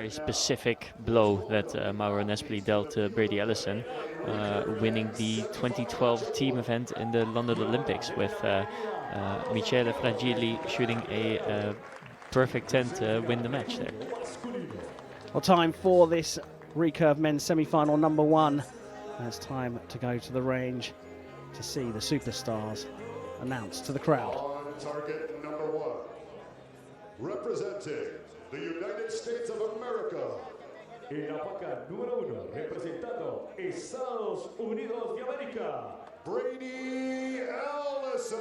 very specific blow that Mauro Nespoli dealt to Brady Ellison, winning the 2012 team event in the London Olympics with Michele Fragili shooting a perfect 10 to win the match there. Well, time for this Recurve men's semi-final number 1. And it's time to go to the range to see the superstars announced to the crowd. On target number 1, representing the United States of America. En la placa número 1, representando Estados Unidos de América, Brady Ellison.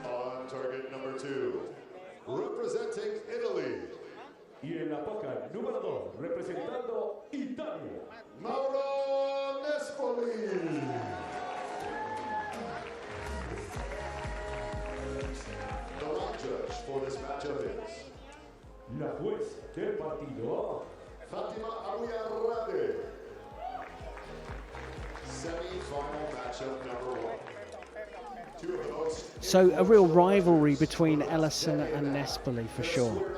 On target number 2, representing Italy. y en la placa número 2, representando Italia, Mauro Nespoli. The line judge for this matchup is la juez del partido, Fatima Abuyarade. Semi-final matchup number 1. Two of the most. So a real rivalry between Ellison and Nespoli for sure.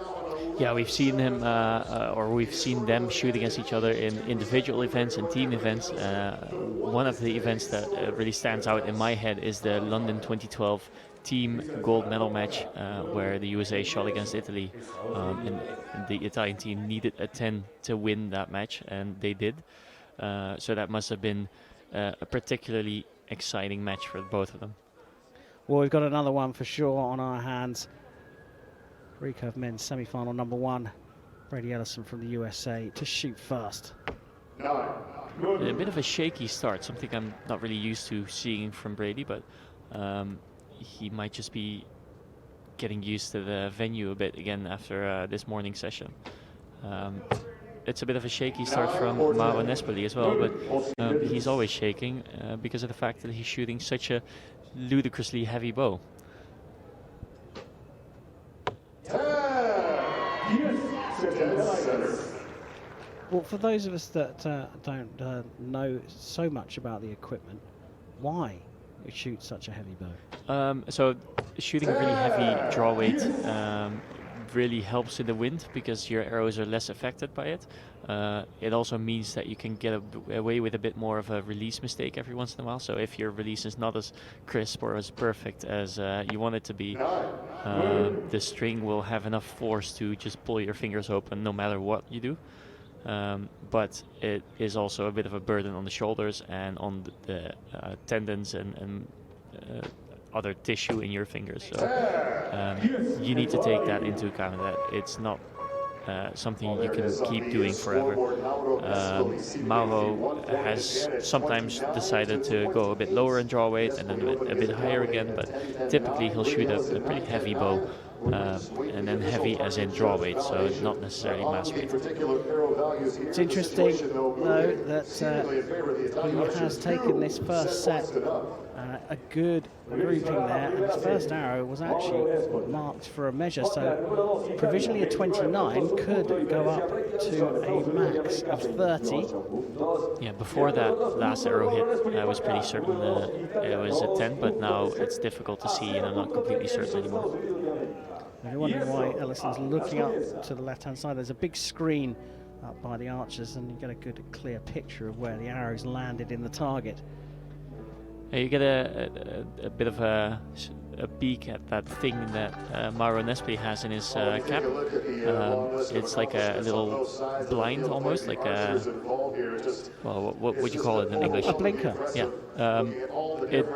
Yeah, we've seen him, or we've seen them shoot against each other in individual events and team events. One of the events that really stands out in my head is the London 2012 team gold medal match, where the USA shot against Italy, and the Italian team needed a 10 to win that match, and they did. So that must have been a particularly exciting match for both of them. Well, we've got another one for sure on our hands. Recurve men's semi-final number 1. Brady Ellison from the USA to shoot first. A bit of a shaky start, something I'm not really used to seeing from Brady, but he might just be getting used to the venue a bit again after this morning session. It's a bit of a shaky start from Mauro Nespoli as well, but he's always shaking because of the fact that he's shooting such a ludicrously heavy bow. Well, for those of us that don't know so much about the equipment, why you shoot such a heavy bow? So shooting really heavy draw weight really helps in the wind because your arrows are less affected by it. It also means that you can get away with a bit more of a release mistake every once in a while. So if your release is not as crisp or as perfect as you want it to be, the string will have enough force to just pull your fingers open no matter what you do. But it is also a bit of a burden on the shoulders and on the tendons and other tissue in your fingers. So you need to take that into account, that it's not something you can keep doing forever. Mauro has sometimes decided to go a bit lower in draw weight and then a bit higher again, but typically he'll shoot a pretty heavy bow, and then heavy as in draw weight, so not necessarily mass weight. It's interesting, though, that he has taken this first set a good grouping there, and his first arrow was actually marked for a measure, so provisionally a 29 could go up to a max of 30. Yeah, before that last arrow hit, I was pretty certain it was a 10, but now it's difficult to see and I'm not completely certain anymore. If you're wondering why Ellison's looking up to the left-hand side, there's a big screen up by the archers and you get a good clear picture of where the arrows landed in the target. You get a bit of a peek at that thing that Mauro Nespoli has in his cap. It's like a little blind almost, like a, well, what would you call it in English? A blinker. Yeah. It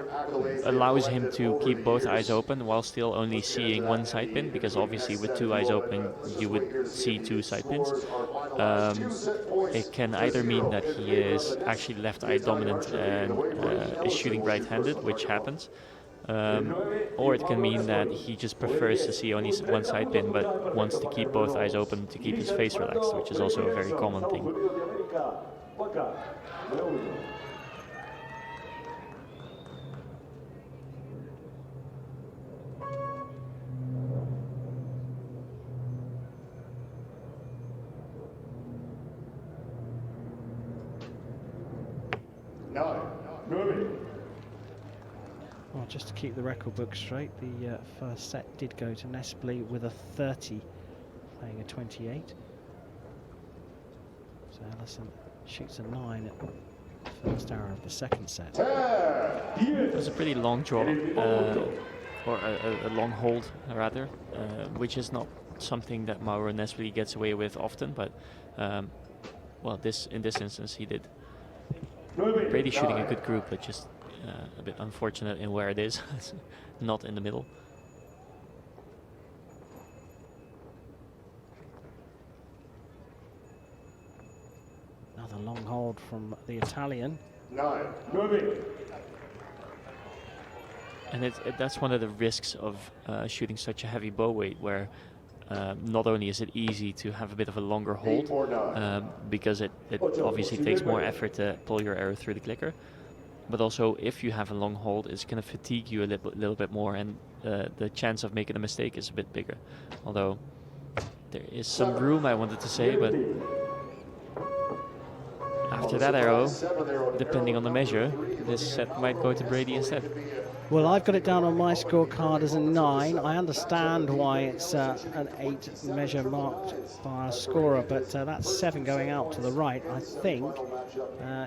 allows him to keep both eyes open while still only seeing one side pin, because obviously with two eyes open you would see two side pins. It can either mean that he is actually left eye dominant and is shooting right-handed, which happens, or it can mean that he just prefers to see only one side pin but wants to keep both eyes open to keep his face relaxed, which is also a very common thing. Well, just to keep the record book straight, the first set did go to Nespoli with a 30, playing a 28. So Ellison shoots a 9 at the first arrow of the second set. It was a pretty long draw, or a long hold rather, which is not something that Mauro Nespoli gets away with often, but well, in this instance he did. Brady shooting a good group, but just a bit unfortunate in where it is, not in the middle. Another long hold from the Italian. 9. And that's one of the risks of shooting such a heavy bow weight, where not only is it easy to have a bit of a longer hold, because it obviously takes more effort to pull your arrow through the clicker, but also if you have a long hold, it's going to fatigue you a little bit more, and the chance of making a mistake is a bit bigger. Although there is some room, I wanted to say, but after that arrow, depending on the measure, this set might go to Brady instead. Well, I've got it down on my scorecard as a 9. I understand why it's an 8 measure marked by a scorer, but that 7 going out to the right, I think,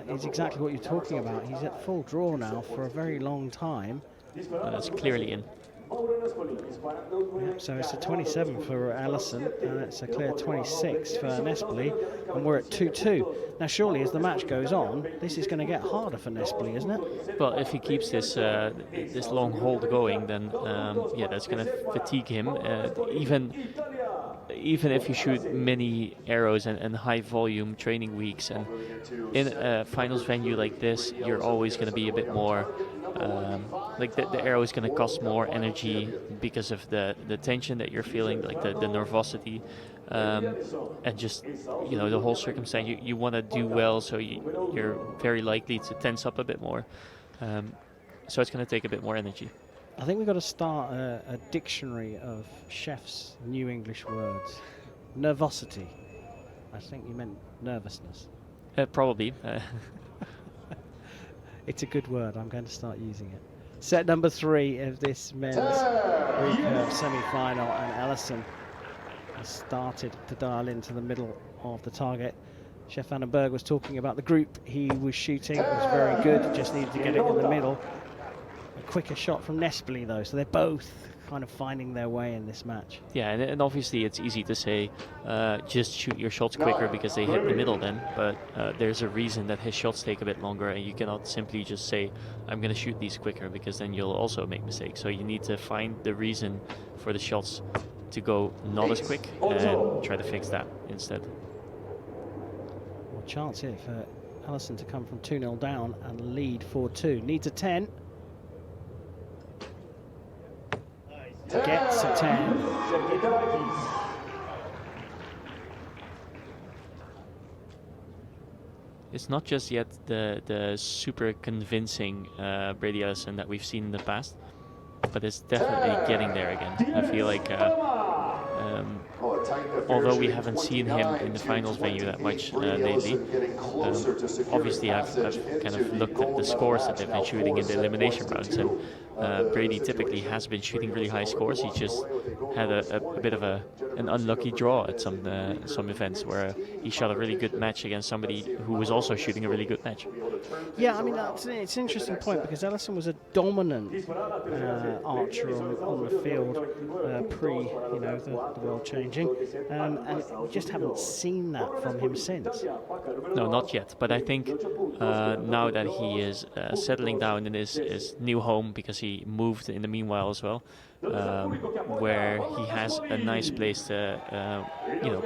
is exactly what you're talking about. He's at full draw now for a very long time. That's clearly in. Yep, so it's a 27 for Ellison, and it's a clear 26 for Nespoli, and we're at 2-2. Now, surely, as the match goes on, this is going to get harder for Nespoli, isn't it? Well, if he keeps this this long hold going, then yeah, that's going to fatigue him. Even if you shoot many arrows and high volume training weeks, and in a finals venue like this, you're always going to be a bit more. Like the arrow is going to cost more energy because of the tension that you're feeling, like the nervosity, and just the whole circumstance. You want to do well, so you're very likely to tense up a bit more. So it's going to take a bit more energy. I think we've got to start a dictionary of chefs' new English words. Nervosity. I think you meant nervousness. Probably. It's a good word. I'm going to start using it. Set number 3 of this men's recurve semi-final, and Ellison has started to dial into the middle of the target. Chef Vandenberg was talking about the group he was shooting. It was very good. Just needed to get it in the middle. A quicker shot from Nespoli, though, so they're both kind of finding their way in this match. Yeah, and obviously it's easy to say just shoot your shots quicker because they hit the middle then, but there's a reason that his shots take a bit longer, and you cannot simply just say I'm going to shoot these quicker, because then you'll also make mistakes. So you need to find the reason for the shots to go not as quick and try to fix that instead. Well, chance here for Ellison to come from 2-0 down and lead 4-2. Needs a 10. Gets a 10. It's not just yet the super convincing Brady Ellison that we've seen in the past, but it's definitely getting there again. I feel like although we haven't seen him in the finals venue that much lately, obviously I've kind of looked at the scores that they've been shooting in the elimination rounds, and Brady typically has been shooting really high scores. He just had a bit of an unlucky draw at some events where he shot a really good match against somebody who was also shooting a really good match. Yeah, I mean, it's an interesting point, because Ellison was a dominant archer on the field pre, the world changing, and we just haven't seen that from him since. No, not yet. But I think now that he is settling down in his new home, because he moved in the meanwhile as well, where he has a nice place to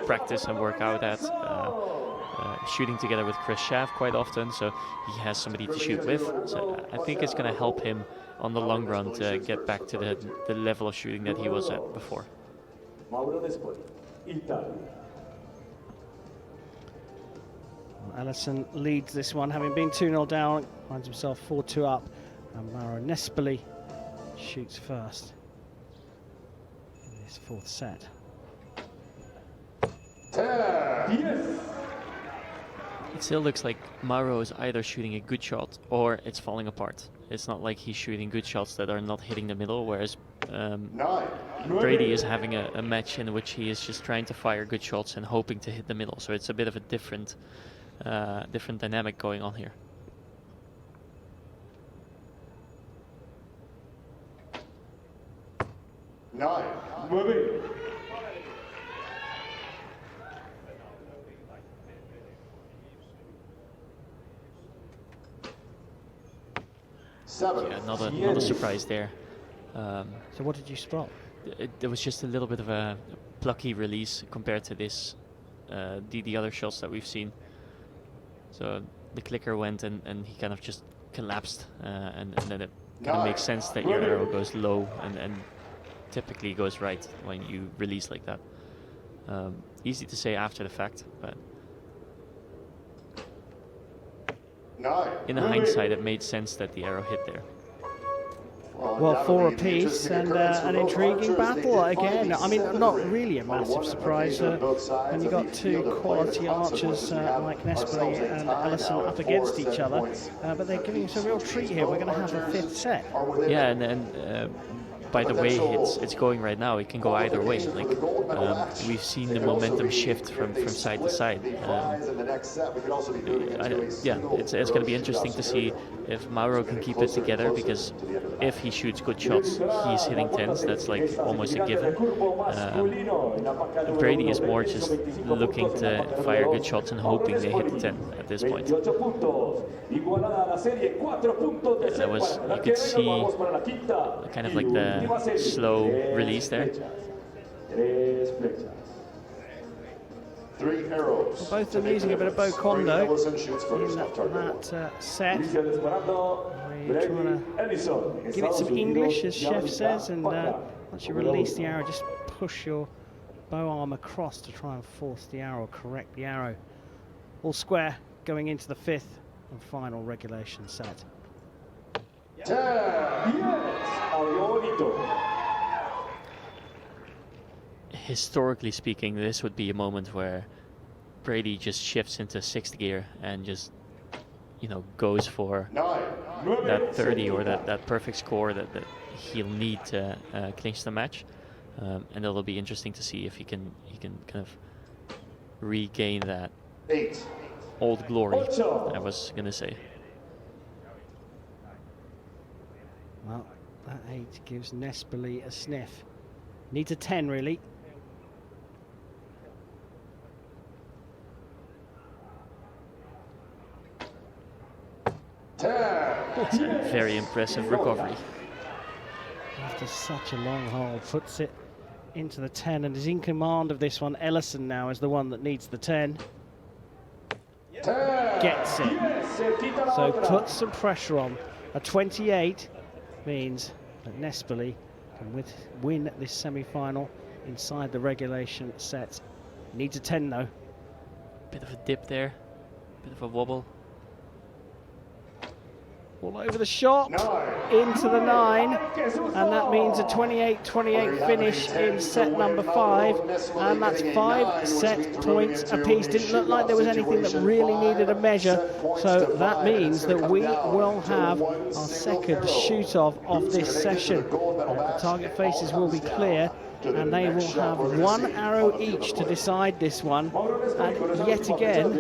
practice and work out at. Shooting together with Chris Schaaf quite often, so he has somebody to shoot with. So I think it's going to help him on the long run to get back to the level of shooting that he was at before. Mauro Nespoli, Italy. Ellison leads this one, having been 2-0 down, finds himself 4-2 up, and Mauro Nespoli shoots first in this fourth set. Yes. It still looks like Mauro is either shooting a good shot or it's falling apart. It's not like he's shooting good shots that are not hitting the middle, whereas Brady is having a match in which he is just trying to fire good shots and hoping to hit the middle. So it's a bit of a different dynamic going on here. Nine. Seven. Yeah, not a surprise there. So what did you spot? There was just a little bit of a plucky release compared to this, the other shots that we've seen. So the clicker went and he kind of just collapsed, and then it kind of makes sense that your arrow goes low and typically goes right when you release like that. Easy to say after the fact, but in hindsight it made sense that the arrow hit there. Well, 4 apiece and an intriguing battle again. I mean, not really a massive surprise when you got 2 quality archers like Nespoli and Ellison up against each other, but they're giving us a real treat here. We're going to have a 5th set. Yeah, and by the way it's going right now, it can go either way. Like we've seen the momentum shift from side to side. Yeah, it's going to be interesting to see if Mauro can keep it together, because if he shoots good shots, he's hitting 10s. That's like almost a given. Brady is more just looking to fire good shots and hoping they hit the 10 at this point. That was, you could see kind of like the slow release there. 3 arrows. Both of them using a bit of bow condo in that set. We're trying to give it some English, as Chef says, and once you release the arrow, just push your bow arm across to try and force the arrow, correct the arrow. All square going into the 5th and final regulation set. Historically speaking, this would be a moment where Brady just shifts into 6th gear and just, you know, goes for that 30 or that perfect score that he'll need to clinch the match, and it'll be interesting to see if he can kind of regain that old glory, I was gonna say. Well, that 8 gives Nespoli a sniff. Needs a 10 really. It's a very impressive recovery. After such a long hole, puts it into the 10 and is in command of this one. Ellison now is the one that needs the 10. Gets it. So puts some pressure on. A 28 means that Nespoli can win this semi-final inside the regulation set. Needs a 10 though. Bit of a dip there, bit of a wobble. All over the shot, into the 9, and that means a 28-28 finish in set number 5, and that's 5 set points apiece. Didn't look like there was anything that really needed a measure, so that means that we will have our second shoot-off of this session. The target faces will be clear, and they will have 1 arrow each to decide this one, and yet again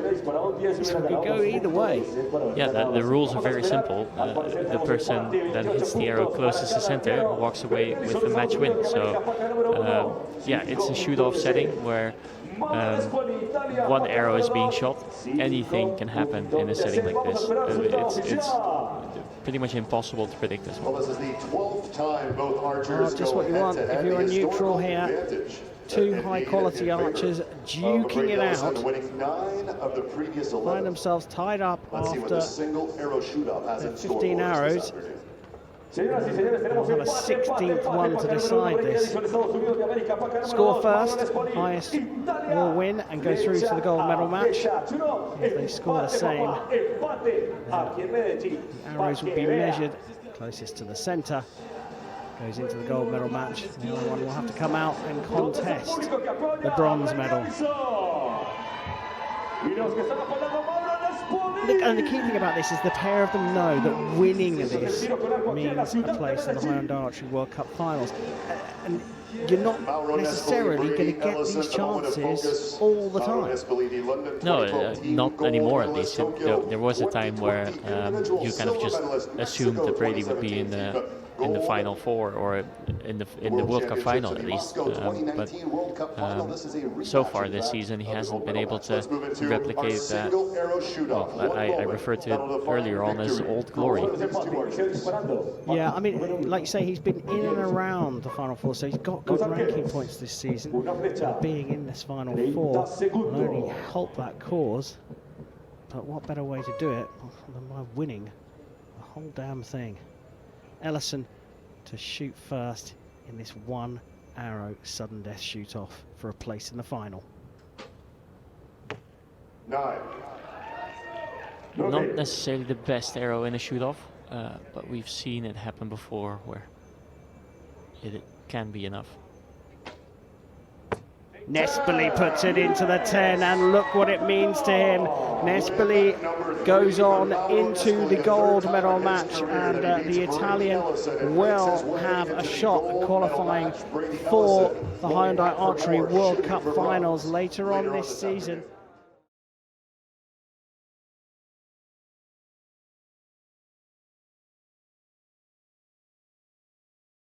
this one could go either way. Yeah, the rules are very simple. The person that hits the arrow closest to center walks away with the match win. So yeah, it's a shoot-off setting where 1 arrow is being shot. Anything can happen in a setting like this. It's pretty much impossible to predict this one. Well, this is the 12th time both archers just what you want if you're a neutral here. 2 high-quality archers duking it out. Find themselves tied up after 15 arrows. We'll have a 16th one to decide this. Score first, highest will win and go through to the gold medal match. If they score the same, the arrows will be measured closest to the centre. Goes into the gold medal match. The other one will have to come out and contest the bronze medal. And the key thing about this is the pair of them know that winning this means a place in the Hyundai Archery World Cup Finals. And you're not necessarily going to get these chances all the time. No, not anymore at least. There was a time where you kind of just assumed that Brady would be in the Final Four or in the World Cup final at least. But so far this season he hasn't been able to replicate that. Well, I referred to it earlier on as old glory. Yeah, I mean, like you say, he's been in and around the Final Four, so he's got good ranking points this season. Being in this Final Four will only help that cause. But what better way to do it than by winning the whole damn thing? Ellison to shoot first in this one arrow sudden death shoot off for a place in the final. 9. Not necessarily the best arrow in a shoot off, but we've seen it happen before where it can be enough. Nespoli puts it into the 10, and look what it means to him. Nespoli goes on into the gold medal match, and the Italian will have a shot at qualifying for the Hyundai Archery World Cup Finals later on this season.